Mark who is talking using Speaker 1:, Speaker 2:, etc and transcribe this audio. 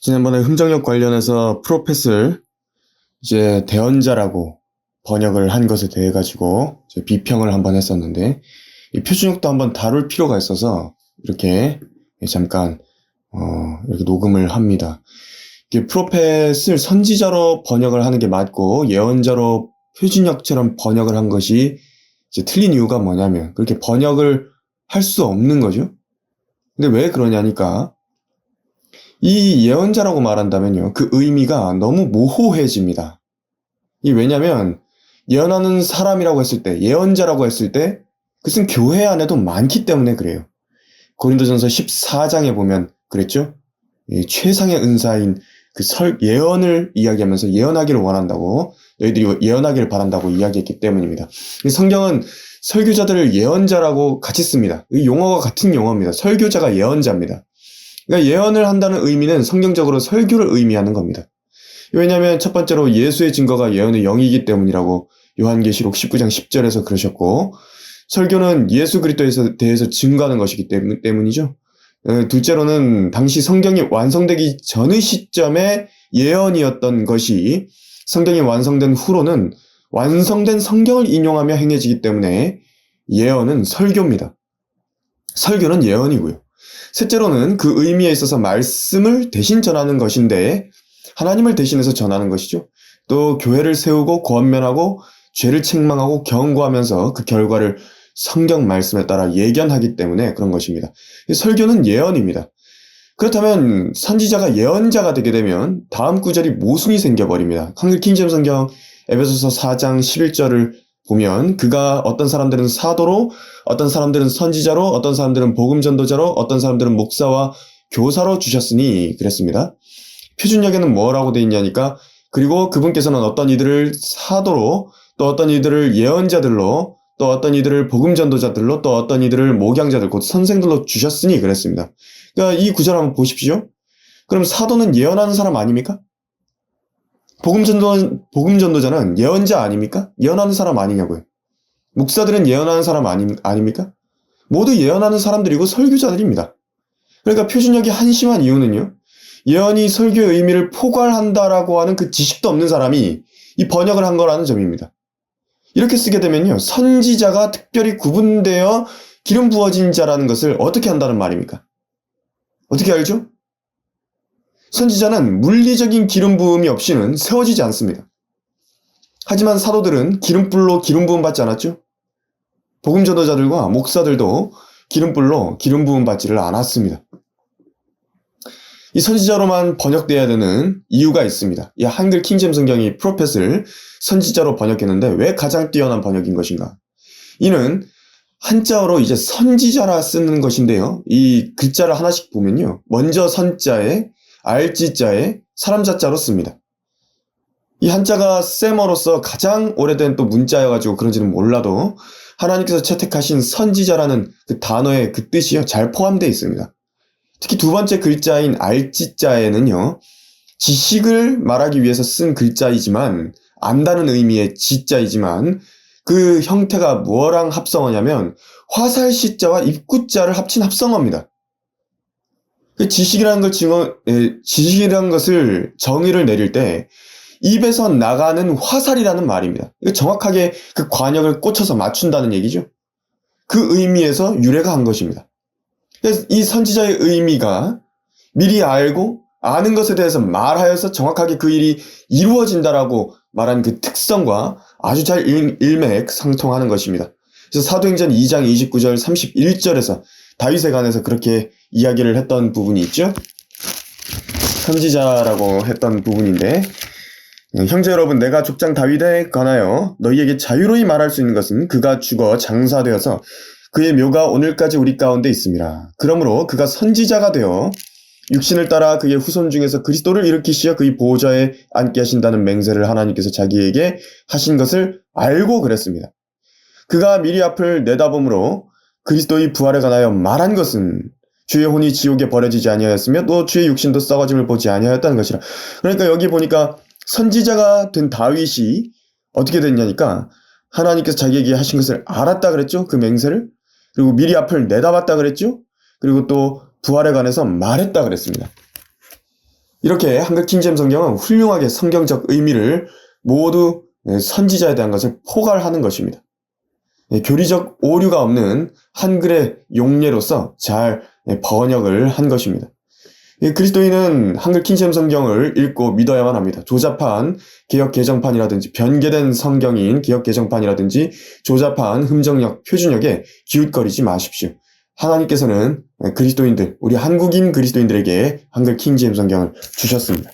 Speaker 1: 지난번에 흥정역 관련해서 프로펫을 이제 대언자라고 번역을 한 것에 대해 가지고 이제 비평을 한번 했었는데, 이 표준역도 한번 다룰 필요가 있어서 이렇게 잠깐 이렇게 녹음을 합니다. 이게 프로펫을 선지자로 번역을 하는 게 맞고 예언자로 표준역처럼 번역을 한 것이 이제 틀린 이유가 뭐냐면, 그렇게 번역을 할 수 없는 거죠. 근데 왜 그러냐니까, 이 예언자라고 말한다면요, 그 의미가 너무 모호해집니다. 왜냐면 예언하는 사람이라고 했을 때, 예언자라고 했을 때 그것은 교회 안에도 많기 때문에 그래요. 고린도전서 14장에 보면 그랬죠. 최상의 은사인 그 예언을 이야기하면서 예언하기를 원한다고, 너희들이 예언하기를 바란다고 이야기했기 때문입니다. 성경은 설교자들을 예언자라고 같이 씁니다. 이 용어가 같은 용어입니다. 설교자가 예언자입니다. 그러니까 예언을 한다는 의미는 성경적으로 설교를 의미하는 겁니다. 왜냐하면 첫 번째로 예수의 증거가 예언의 영이기 때문이라고 요한계시록 19장 10절에서 그러셨고, 설교는 예수 그리스도에 대해서 증거하는 것이기 때문이죠. 둘째로는 당시 성경이 완성되기 전의 시점에 예언이었던 것이 성경이 완성된 후로는 완성된 성경을 인용하며 행해지기 때문에 예언은 설교입니다. 설교는 예언이고요. 셋째로는 그 의미에 있어서 말씀을 대신 전하는 것인데, 하나님을 대신해서 전하는 것이죠. 또 교회를 세우고 권면하고 죄를 책망하고 경고하면서 그 결과를 성경 말씀에 따라 예견하기 때문에 그런 것입니다. 설교는 예언입니다. 그렇다면 선지자가 예언자가 되게 되면 다음 구절이 모순이 생겨버립니다. 한글 킹제임스 성경 에베소서 4장 11절을 보면, 그가 어떤 사람들은 사도로, 어떤 사람들은 선지자로, 어떤 사람들은 복음 전도자로, 어떤 사람들은 목사와 교사로 주셨으니 그랬습니다. 표준역에는 뭐라고 돼 있냐니까, 그리고 그분께서는 어떤 이들을 사도로, 또 어떤 이들을 예언자들로, 또 어떤 이들을 복음 전도자들로, 또 어떤 이들을 목양자들, 곧 선생들로 주셨으니 그랬습니다. 그러니까 이 구절 한번 보십시오. 그럼 사도는 예언하는 사람 아닙니까? 복음 전도자는 예언자 아닙니까? 예언하는 사람 아니냐고요. 목사들은 예언하는 사람 아닙니까? 모두 예언하는 사람들이고 설교자들입니다. 그러니까 표준역이 한심한 이유는요, 예언이 설교의 의미를 포괄한다라고 하는 그 지식도 없는 사람이 이 번역을 한 거라는 점입니다. 이렇게 쓰게 되면요, 선지자가 특별히 구분되어 기름 부어진 자라는 것을 어떻게 한다는 말입니까? 어떻게 알죠? 선지자는 물리적인 기름 부음이 없이는 세워지지 않습니다. 하지만 사도들은 기름불로 기름 부음 받지 않았죠? 복음 전도자들과 목사들도 기름불로 기름 부음 받지를 않았습니다. 이 선지자로만 번역돼야 되는 이유가 있습니다. 이 한글 킹제임스 성경이 프로펫을 선지자로 번역했는데 왜 가장 뛰어난 번역인 것인가? 이는 한자어로 이제 선지자라 쓰는 것인데요, 이 글자를 하나씩 보면요, 먼저 선자에, 알지자에, 사람자자로 씁니다. 이 한자가 셈어로서 가장 오래된 또 문자여가지고 그런지는 몰라도 하나님께서 채택하신 선지자라는 그 단어의 그 뜻이요, 잘 포함되어 있습니다. 특히 두 번째 글자인 알지자에는요, 지식을 말하기 위해서 쓴 글자이지만, 안다는 의미의 지자이지만, 그 형태가 뭐랑 합성어냐면 화살시자와 입구자를 합친 합성어입니다. 그 지식이라는 것을 정의를 내릴 때 입에서 나가는 화살이라는 말입니다. 정확하게 그 관역을 꽂혀서 맞춘다는 얘기죠. 그 의미에서 유래가 한 것입니다. 그래서 이 선지자의 의미가 미리 알고 아는 것에 대해서 말하여서 정확하게 그 일이 이루어진다라고 말한 그 특성과 아주 잘 일맥상통하는 것입니다. 그래서 사도행전 2장 29절 31절에서 다윗에 관해서 그렇게 이야기를 했던 부분이 있죠. 선지자라고 했던 부분인데, 형제 여러분, 내가 족장 다윗에 관하여 너희에게 자유로이 말할 수 있는 것은 그가 죽어 장사되어서 그의 묘가 오늘까지 우리 가운데 있습니다. 그러므로 그가 선지자가 되어 육신을 따라 그의 후손 중에서 그리스도를 일으키시어 그의 보좌에 앉게 하신다는 맹세를 하나님께서 자기에게 하신 것을 알고 그랬습니다. 그가 미리 앞을 내다봄으로 그리스도의 부활에 관하여 말한 것은 주의 혼이 지옥에 버려지지 아니하였으며 또 주의 육신도 썩어짐을 보지 아니하였다는 것이라. 그러니까 여기 보니까 선지자가 된 다윗이 어떻게 됐냐니까, 하나님께서 자기에게 하신 것을 알았다 그랬죠, 그 맹세를. 그리고 미리 앞을 내다봤다 그랬죠. 그리고 또 부활에 관해서 말했다 그랬습니다. 이렇게 한글 킹제임스 성경은 훌륭하게 성경적 의미를 모두 선지자에 대한 것을 포괄하는 것입니다. 교리적 오류가 없는 한글의 용례로서 잘 번역을 한 것입니다. 그리스도인은 한글 킹제임스 성경을 읽고 믿어야만 합니다. 조잡한 개역 개정판이라든지 변개된 성경인 개역 개정판이라든지 조잡한 흠정역 표준역에 기웃거리지 마십시오. 하나님께서는 그리스도인들, 우리 한국인 그리스도인들에게 한글 킹제임스 성경을 주셨습니다.